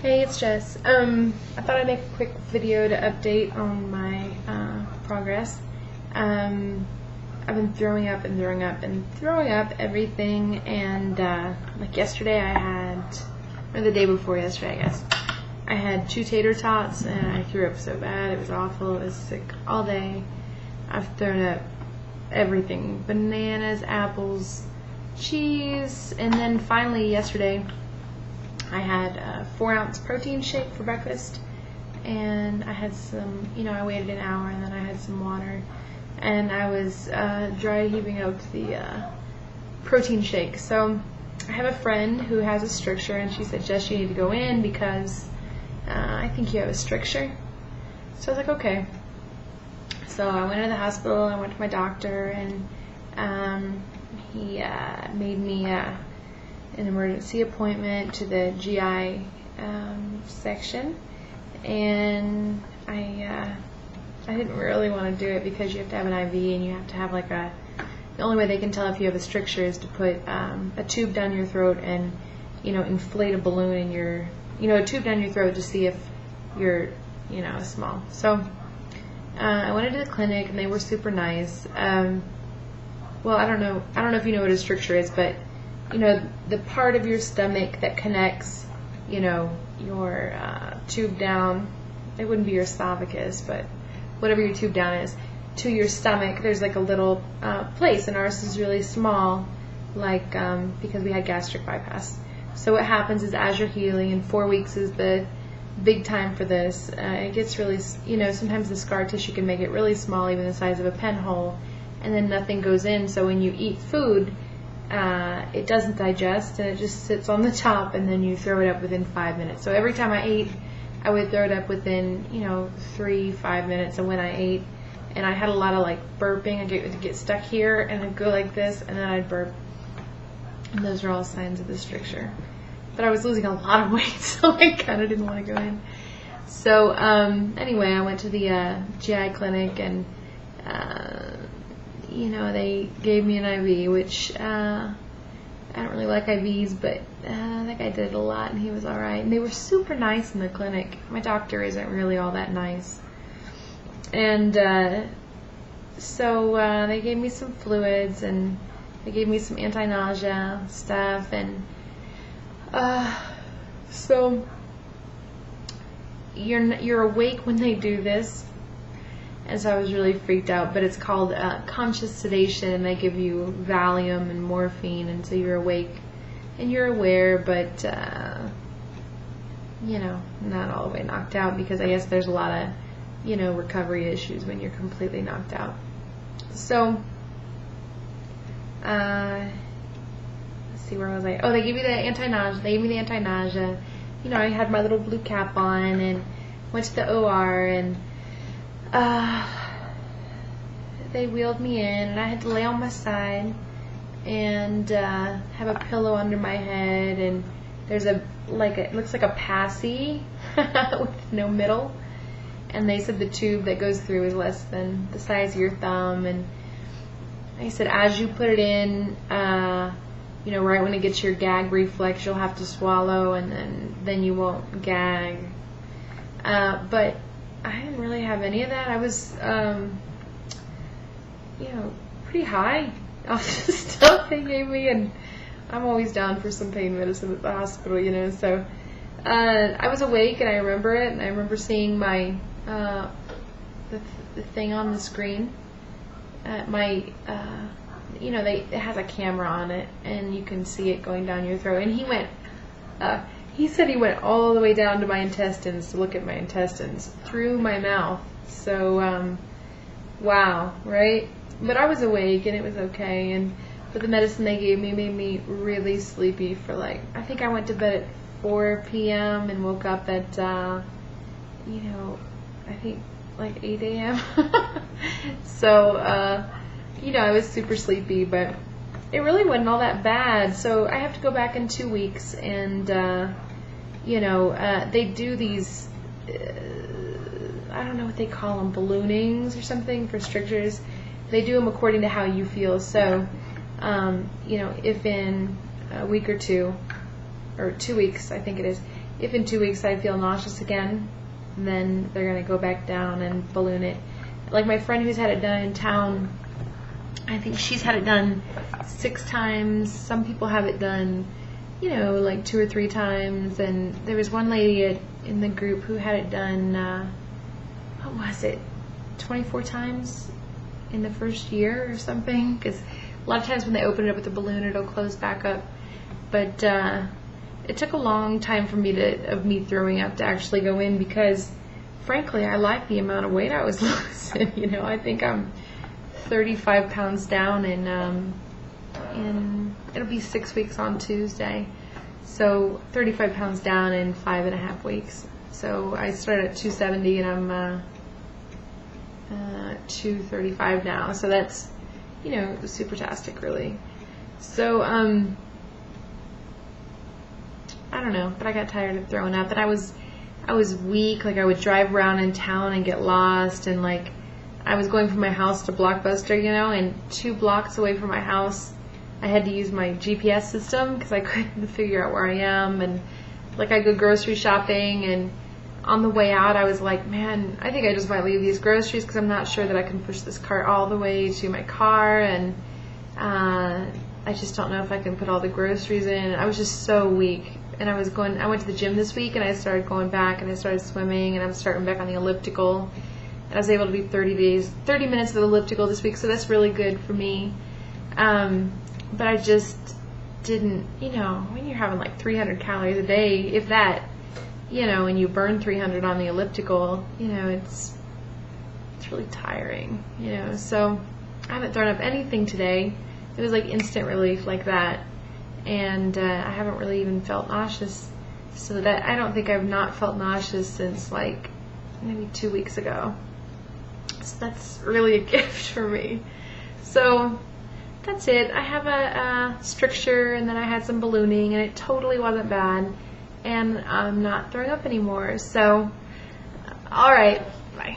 Hey, it's Jess. I thought I'd make a quick video to update on my progress. I've been throwing up and throwing up and throwing up everything, and like yesterday I had, or the day before yesterday I guess, I had 2 tater tots and I threw up so bad. It was awful. I was sick all day. I've thrown up everything, bananas, apples, cheese, and then finally yesterday I had a 4-ounce protein shake for breakfast, and I had some, I waited an hour and then I had some water, and I was dry heaving out the protein shake. So I have a friend who has a stricture, and she said, Jess, you need to go in because I think you have a stricture. So I was like, okay. So I went to the hospital, I went to my doctor, and he made me an emergency appointment to the GI section, and I didn't really want to do it because you have to have an IV and you have to have the only way they can tell if you have a stricture is to put a tube down your throat and inflate a balloon in your a tube down your throat to see if you're small. So I went into the clinic and they were super nice. Well, I don't know if you know what a stricture is, but the part of your stomach that connects, your tube down, it wouldn't be your esophagus, but whatever your tube down is, to your stomach, there's like a little place, and ours is really small, because we had gastric bypass. So what happens is as you're healing, and 4 weeks is the big time for this, it gets really, sometimes the scar tissue can make it really small, even the size of a pen hole, and then nothing goes in, so when you eat food, it doesn't digest and it just sits on the top, and then you throw it up within 5 minutes. So every time I ate, I would throw it up within 3-5 minutes of when I ate, and I had a lot of burping. I'd get stuck here and I'd go like this and then I'd burp, and those are all signs of the stricture. But I was losing a lot of weight, so I kind of didn't want to go in. So anyway, I went to the GI clinic, and they gave me an IV, which I don't really like IVs, but that guy did it a lot, and he was alright. And they were super nice in the clinic. My doctor isn't really all that nice. And so they gave me some fluids, and they gave me some anti-nausea stuff, and so you're awake when they do this. And so I was really freaked out, but it's called conscious sedation, and they give you Valium and morphine, and so you're awake and you're aware, but not all the way knocked out, because I guess there's a lot of recovery issues when you're completely knocked out. So let's see, where was I? Oh, they give you the anti-nausea. They gave me the anti-nausea. I had my little blue cap on and went to the OR, and they wheeled me in, and I had to lay on my side and have a pillow under my head, and there's it looks like a passy with no middle, and they said the tube that goes through is less than the size of your thumb, and they said as you put it in, right when it gets your gag reflex, you'll have to swallow, and then you won't gag, but I didn't really have any of that. I was, pretty high off the stuff they gave me, and I'm always down for some pain medicine at the hospital, so I was awake, and I remember it, and I remember seeing my, the thing on the screen, it has a camera on it, and you can see it going down your throat, and he said he went all the way down to my intestines to look at my intestines through my mouth. So, wow, right? But I was awake and it was okay. But the medicine they gave me made me really sleepy for I think I went to bed at 4 p.m. and woke up at, I think 8 a.m. So, I was super sleepy, but it really wasn't all that bad. So I have to go back in 2 weeks, and they do these I don't know what they call them, balloonings or something for strictures. They do them according to how you feel. So if in a week or 2 or 2 weeks, I think it is, if in 2 weeks I feel nauseous again, then they're going to go back down and balloon it. Like my friend who's had it done in town, I think she's had it done 6 times. Some people have it done, you know, like 2 or 3 times. And there was one lady in the group who had it done, what was it, 24 times in the first year or something. Because a lot of times when they open it up with the balloon, it'll close back up. But it took a long time for me throwing up to actually go in, because frankly I like the amount of weight I was losing. You know, I think I'm 35 pounds down in it'll be 6 weeks on Tuesday, so 35 pounds down in 5.5 weeks. So I started at 270 and I'm 235 now, so that's, you know, super-tastic really. So I don't know, but I got tired of throwing up, and I was weak. Like I would drive around in town and get lost, and like I was going from my house to Blockbuster, you know, and 2 blocks away from my house I had to use my GPS system because I couldn't figure out where I am. And like I go grocery shopping, and on the way out I was like, man, I think I just might leave these groceries because I'm not sure that I can push this cart all the way to my car, and I just don't know if I can put all the groceries in. I was just so weak. And I went to the gym this week, and I started going back, and I started swimming, and I'm starting back on the elliptical. And I was able to do 30 minutes of the elliptical this week, so that's really good for me. But I just didn't, you know, when you're having like 300 calories a day, if that, you know, and you burn 300 on the elliptical, you know, it's really tiring, you know. So I haven't thrown up anything today. It was like instant relief like that. And I haven't really even felt nauseous, so that I don't think I've not felt nauseous since like maybe 2 weeks ago. So that's really a gift for me. So that's it. I have a stricture, and then I had some ballooning, and it totally wasn't bad, and I'm not throwing up anymore. So all right, bye.